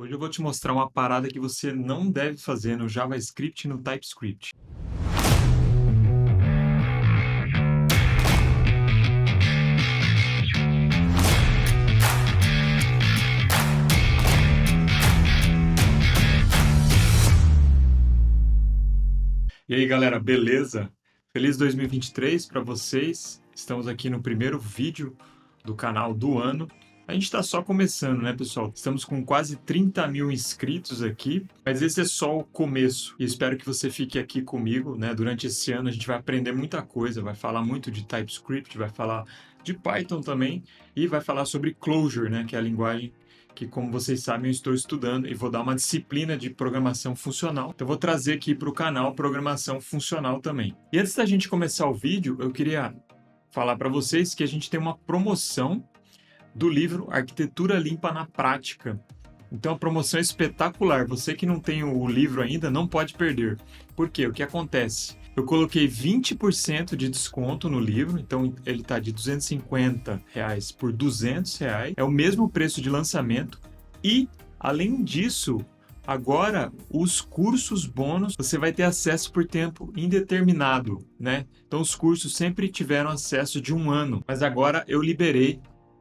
Hoje eu vou te mostrar uma parada que você não deve fazer no JavaScript e no TypeScript. E aí, galera, beleza? Feliz 2023 para vocês. Estamos aqui no primeiro vídeo do canal do ano. A gente está só começando, né, pessoal? Estamos com quase 30 mil inscritos aqui, mas esse é só o começo. E espero que você fique aqui comigo, né? Durante esse ano a gente vai aprender muita coisa, vai falar muito de TypeScript, vai falar de Python também e vai falar sobre Clojure, né, que é a linguagem que, como vocês sabem, eu estou estudando e vou dar uma disciplina de programação funcional. Então, eu vou trazer aqui para o canal programação funcional também. E antes da gente começar o vídeo, eu queria falar para vocês que a gente tem uma promoção do livro Arquitetura Limpa na Prática. Então, a promoção é espetacular. Você que não tem o livro ainda, não pode perder. Por quê? O que acontece? Eu coloquei 20% de desconto no livro, então ele está de R$ 250 por R$ 200. É o mesmo preço de lançamento. E, além disso, agora os cursos bônus você vai ter acesso por tempo indeterminado, né? Então, os cursos sempre tiveram acesso de 1 ano, mas agora eu liberei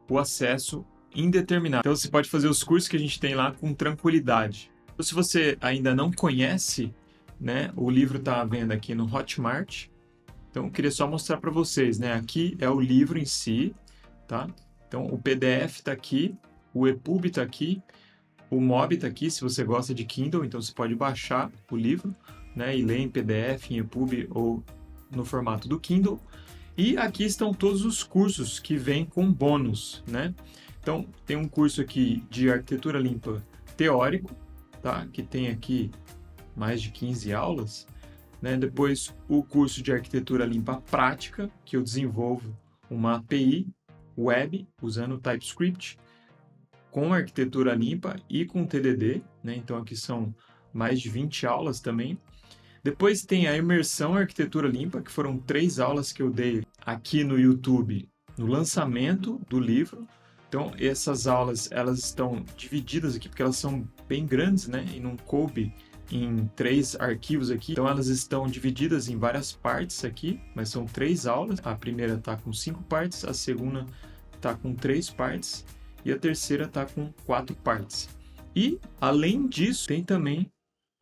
o acesso indeterminado. Então você pode fazer os cursos que a gente tem lá com tranquilidade. Então, se você ainda não conhece, né, o livro está à venda aqui no Hotmart. Então eu queria só mostrar para vocês, né? Aqui é o livro em si, tá? Então o PDF está aqui, o EPUB está aqui, o MOB está aqui, se você gosta de Kindle, então você pode baixar o livro, né, e ler em PDF, em EPUB ou no formato do Kindle. E aqui estão todos os cursos que vêm com bônus, né? Então, tem um curso aqui de arquitetura limpa teórico, tá? Que tem aqui mais de 15 aulas, né? Depois, o curso de arquitetura limpa prática, que eu desenvolvo uma API web usando TypeScript com arquitetura limpa e com TDD, né? Então, aqui são mais de 20 aulas também. Depois tem a imersão arquitetura limpa, que foram 3 aulas que eu dei aqui no YouTube no lançamento do livro. Então, essas aulas, elas estão divididas aqui, porque elas são bem grandes, né? E não coube em 3 arquivos aqui. Então, elas estão divididas em várias partes aqui, mas são 3 aulas. A primeira está com 5 partes, a segunda está com 3 partes e a terceira está com 4 partes. E, além disso, tem também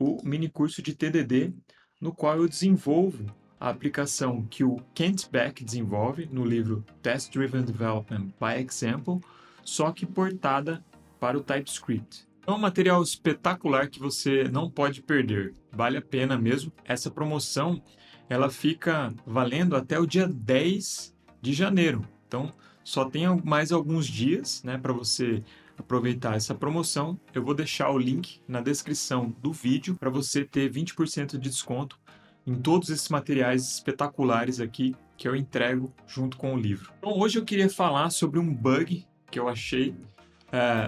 o mini curso de TDD, no qual eu desenvolvo a aplicação que o Kent Beck desenvolve no livro Test Driven Development by Example, só que portada para o TypeScript. É um material espetacular que você não pode perder, vale a pena mesmo. Essa promoção ela fica valendo até o dia 10 de janeiro, então só tem mais alguns dias, né, para você aproveitar essa promoção. Eu vou deixar o link na descrição do vídeo para você ter 20% de desconto em todos esses materiais espetaculares aqui que eu entrego junto com o livro. Então, hoje eu queria falar sobre um bug que eu achei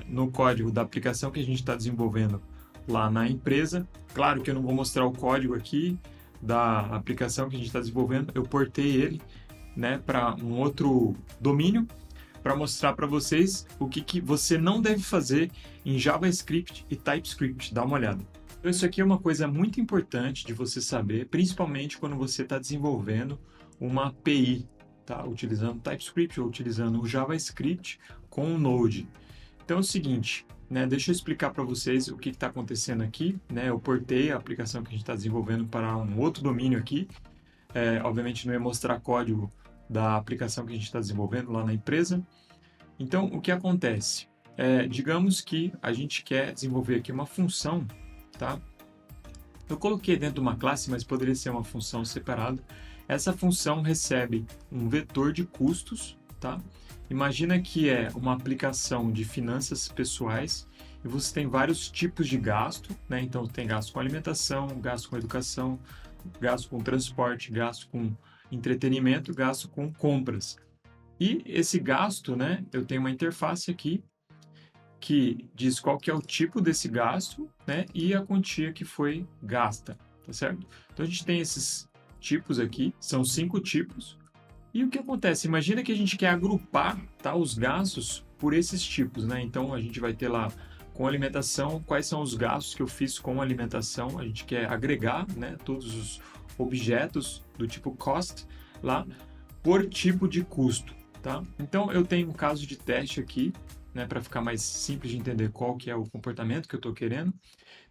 no código da aplicação que a gente está desenvolvendo lá na empresa. Claro que eu não vou mostrar o código aqui da aplicação que a gente está desenvolvendo, eu portei ele, né, para um outro domínio, para mostrar para vocês o que você não deve fazer em JavaScript e TypeScript. Dá uma olhada. Então, isso aqui é uma coisa muito importante de você saber, principalmente quando você está desenvolvendo uma API, tá? Utilizando TypeScript ou utilizando o JavaScript com o Node. Então é o seguinte, né? Deixa eu explicar para vocês o que está acontecendo aqui, né? Eu portei a aplicação que a gente está desenvolvendo para um outro domínio aqui. Obviamente não ia mostrar código da aplicação que a gente está desenvolvendo lá na empresa. Então, o que acontece? Digamos que a gente quer desenvolver aqui uma função, tá? Eu coloquei dentro de uma classe, mas poderia ser uma função separada. Essa função recebe um vetor de custos, tá? Imagina que é uma aplicação de finanças pessoais e você tem vários tipos de gasto, né? Então, tem gasto com alimentação, gasto com educação, gasto com transporte, gasto com entretenimento, gasto com compras. E esse gasto, né, eu tenho uma interface aqui que diz qual que é o tipo desse gasto, né, e a quantia que foi gasta, tá certo? Então a gente tem esses tipos aqui, são 5 tipos. E o que acontece? Imagina que a gente quer agrupar, tá, os gastos por esses tipos, né? Então a gente vai ter lá com alimentação, quais são os gastos que eu fiz com alimentação. A gente quer agregar, né, todos os objetos do tipo cost lá por tipo de custo, tá? Então eu tenho um caso de teste aqui, né, para ficar mais simples de entender qual que é o comportamento que eu estou querendo.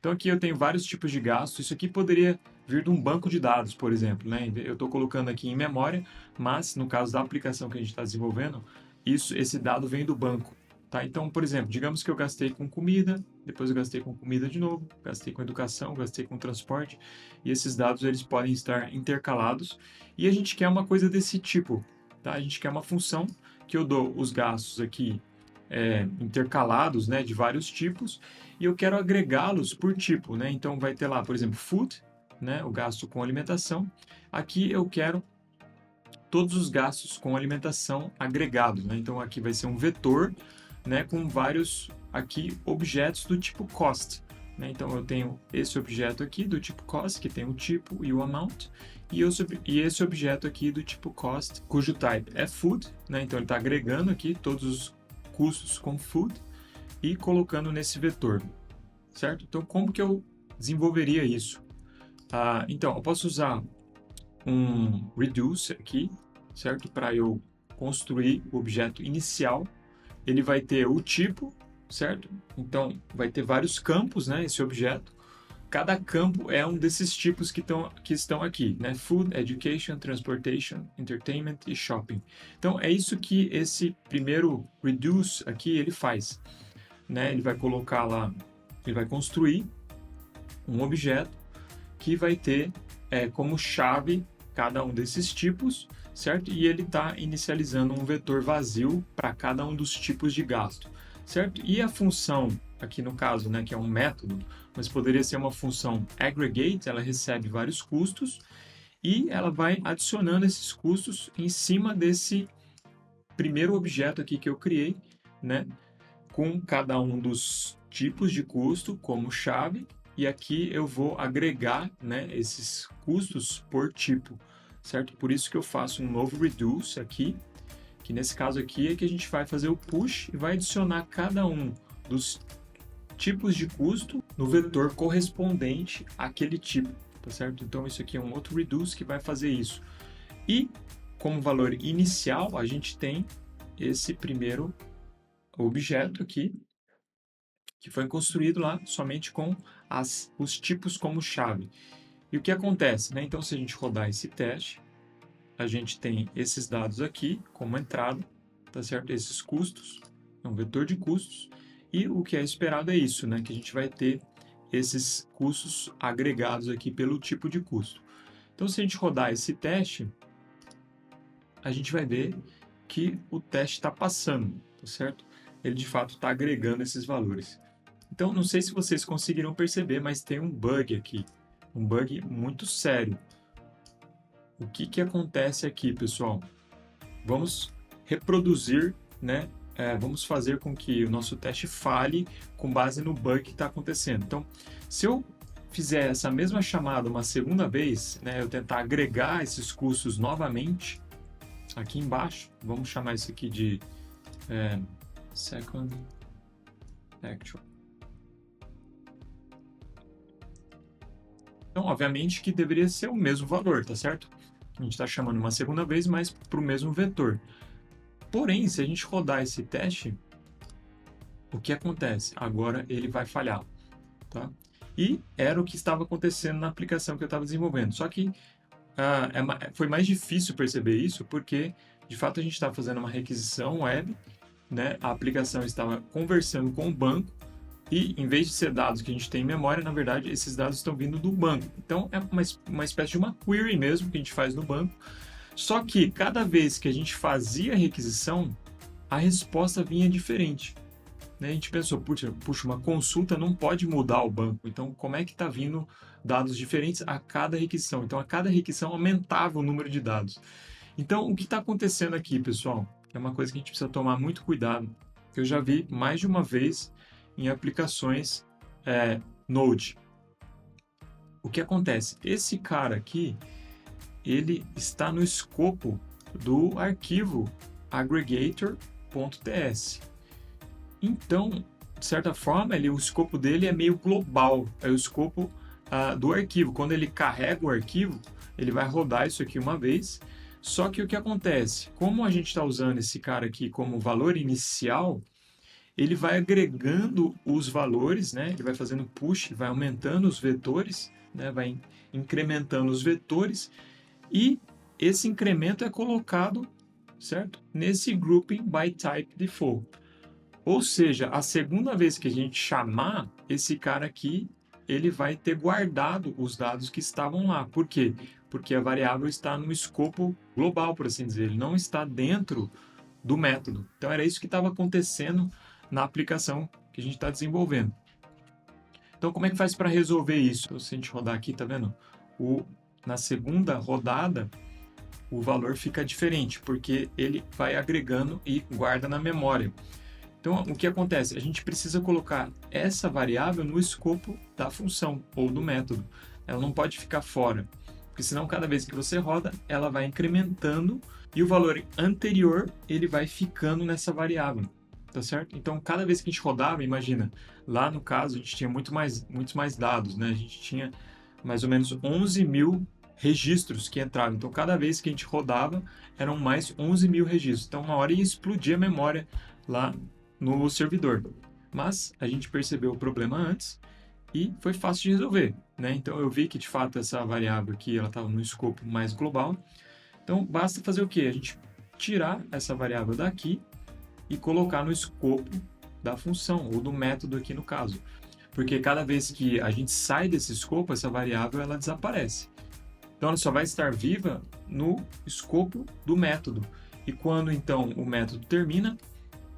Então aqui eu tenho vários tipos de gastos. Isso aqui poderia vir de um banco de dados, por exemplo, né? Eu estou colocando aqui em memória, mas no caso da aplicação que a gente está desenvolvendo, esse dado vem do banco, tá? Então, por exemplo, digamos que eu gastei com comida, depois eu gastei com comida de novo, gastei com educação, gastei com transporte, e esses dados eles podem estar intercalados. E a gente quer uma coisa desse tipo, tá? A gente quer uma função que eu dou os gastos aqui intercalados, né, de vários tipos, e eu quero agregá-los por tipo, né? Então vai ter lá, por exemplo, food, né, o gasto com alimentação. Aqui eu quero todos os gastos com alimentação agregados, né? Então aqui vai ser um vetor, né, com vários aqui objetos do tipo cost, né? Então eu tenho esse objeto aqui do tipo cost, que tem o tipo e o amount, e esse objeto aqui do tipo cost, cujo type é food, né? Então ele está agregando aqui todos os custos com food e colocando nesse vetor, certo? Então, como que eu desenvolveria isso? Então, eu posso usar um reduce aqui, certo? Para eu construir o objeto inicial. Ele vai ter o tipo, certo? Então, vai ter vários campos, né? Esse objeto. Cada campo é um desses tipos que estão aqui, né? Food, Education, Transportation, Entertainment e Shopping. Então, é isso que esse primeiro reduce aqui ele faz, né? Ele vai colocar lá, ele vai construir um objeto que vai ter como chave cada um desses tipos, certo? E ele está inicializando um vetor vazio para cada um dos tipos de gasto, certo? E a função, aqui no caso, né, que é um método, mas poderia ser uma função aggregate, ela recebe vários custos e ela vai adicionando esses custos em cima desse primeiro objeto aqui que eu criei, né, com cada um dos tipos de custo como chave, e aqui eu vou agregar, né, esses custos por tipo, certo? Por isso que eu faço um novo reduce aqui, que nesse caso aqui é que a gente vai fazer o push e vai adicionar cada um dos tipos de custo no vetor correspondente àquele tipo, tá certo? Então isso aqui é um outro reduce que vai fazer isso. E como valor inicial, a gente tem esse primeiro objeto aqui, que foi construído lá somente com os tipos como chave. E o que acontece, né? Então, se a gente rodar esse teste, a gente tem esses dados aqui como entrada, tá certo? Esses custos, é um vetor de custos, e o que é esperado é isso, né? Que a gente vai ter esses custos agregados aqui pelo tipo de custo. Então, se a gente rodar esse teste, a gente vai ver que o teste está passando, tá certo? Ele de fato está agregando esses valores. Então, não sei se vocês conseguiram perceber, mas tem um bug aqui, um bug muito sério. O que que acontece aqui, pessoal? Vamos reproduzir, né? Vamos fazer com que o nosso teste falhe com base no bug que está acontecendo. Então, se eu fizer essa mesma chamada uma segunda vez, né, eu tentar agregar esses custos novamente, aqui embaixo, vamos chamar isso aqui de second actual. Então, obviamente que deveria ser o mesmo valor, tá certo? A gente está chamando uma segunda vez, mas para o mesmo vetor. Porém, se a gente rodar esse teste, o que acontece? Agora ele vai falhar, tá? E era o que estava acontecendo na aplicação que eu estava desenvolvendo. Só que foi mais difícil perceber isso porque, de fato, a gente estava fazendo uma requisição web, né? A aplicação estava conversando com o banco e, em vez de ser dados que a gente tem em memória, na verdade, esses dados estão vindo do banco. Então, é uma espécie de uma query mesmo que a gente faz no banco. Só que, cada vez que a gente fazia a requisição, a resposta vinha diferente. A gente pensou, puxa, uma consulta não pode mudar o banco. Então, como é que está vindo dados diferentes a cada requisição? Então, a cada requisição aumentava o número de dados. Então, o que está acontecendo aqui, pessoal? É uma coisa que a gente precisa tomar muito cuidado. Eu já vi mais de uma vez em aplicações Node. O que acontece? Esse cara aqui, ele está no escopo do arquivo aggregator.ts. Então, de certa forma, o escopo dele é meio global, é o escopo do arquivo. Quando ele carrega o arquivo, ele vai rodar isso aqui uma vez. Só que o que acontece? Como a gente está usando esse cara aqui como valor inicial, ele vai agregando os valores, né? Ele vai fazendo push, vai aumentando os vetores, né? Vai incrementando os vetores e esse incremento é colocado, certo? Nesse grouping by type default. Ou seja, a segunda vez que a gente chamar esse cara aqui, ele vai ter guardado os dados que estavam lá. Por quê? Porque a variável está no escopo global, por assim dizer. Ele não está dentro do método. Então, era isso que estava acontecendo na aplicação que a gente está desenvolvendo. Então, como é que faz para resolver isso? Se a gente rodar aqui, tá vendo? Na segunda rodada, o valor fica diferente, porque ele vai agregando e guarda na memória. Então, o que acontece? A gente precisa colocar essa variável no escopo da função ou do método. Ela não pode ficar fora, porque senão cada vez que você roda, ela vai incrementando e o valor anterior ele vai ficando nessa variável, tá certo? Então, cada vez que a gente rodava, imagina, lá no caso a gente tinha muitos mais dados, né? A gente tinha mais ou menos 11.000 registros que entravam. Então, cada vez que a gente rodava, eram mais 11.000 registros. Então, uma hora ia explodir a memória lá no servidor. Mas a gente percebeu o problema antes e foi fácil de resolver, né? Então eu vi que de fato essa variável aqui ela estava no escopo mais global. Então basta fazer o quê? A gente tirar essa variável daqui e colocar no escopo da função ou do método aqui no caso. Porque cada vez que a gente sai desse escopo, essa variável ela desaparece. Então ela só vai estar viva no escopo do método. E quando então o método termina,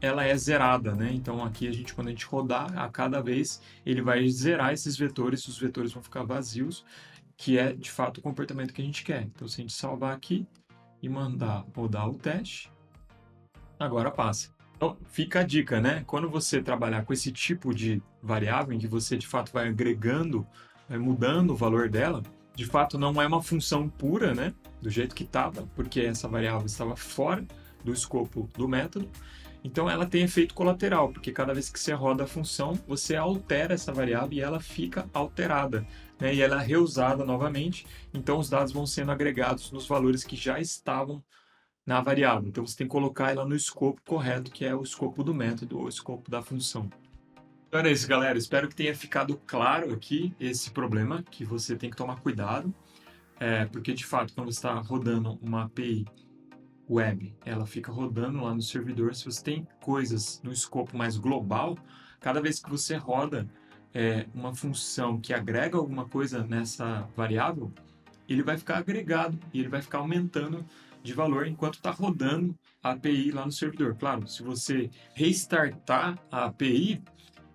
ela é zerada, né? Então aqui quando a gente rodar, a cada vez ele vai zerar esses vetores, os vetores vão ficar vazios, que é de fato o comportamento que a gente quer. Então se a gente salvar aqui e mandar rodar o teste, agora passa. Então fica a dica, né? Quando você trabalhar com esse tipo de variável, em que você de fato vai agregando, vai mudando o valor dela, de fato não é uma função pura, né? Do jeito que estava, porque essa variável estava fora do escopo do método. Então ela tem efeito colateral, porque cada vez que você roda a função, você altera essa variável e ela fica alterada, né? E ela é reusada novamente, então os dados vão sendo agregados nos valores que já estavam na variável. Então você tem que colocar ela no escopo correto, que é o escopo do método ou o escopo da função. Então era isso, galera. Espero que tenha ficado claro aqui esse problema, que você tem que tomar cuidado, porque de fato quando você está rodando uma API web, ela fica rodando lá no servidor. Se você tem coisas no escopo mais global, cada vez que você roda uma função que agrega alguma coisa nessa variável, ele vai ficar agregado e ele vai ficar aumentando de valor enquanto está rodando a API lá no servidor. Claro, se você restartar a API,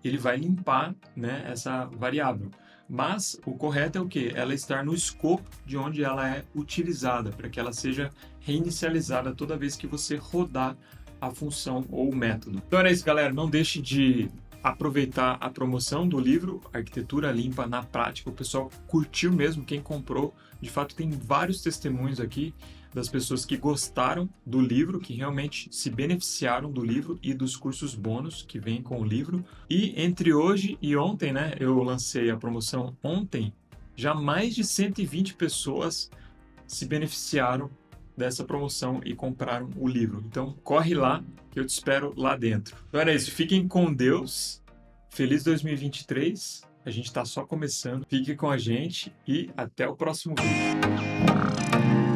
ele vai limpar, né, essa variável. Mas o correto é o quê? Ela estar no escopo de onde ela é utilizada, para que ela seja reinicializada toda vez que você rodar a função ou o método. Então era isso, galera. Não deixe de aproveitar a promoção do livro Arquitetura Limpa na Prática. O pessoal curtiu mesmo, quem comprou. De fato, tem vários testemunhos aqui das pessoas que gostaram do livro, que realmente se beneficiaram do livro e dos cursos bônus que vêm com o livro. E entre hoje e ontem, né, eu lancei a promoção ontem, já mais de 120 pessoas se beneficiaram dessa promoção e compraram o livro. Então, corre lá, que eu te espero lá dentro. Então era isso, fiquem com Deus, feliz 2023, a gente está só começando, fique com a gente e até o próximo vídeo.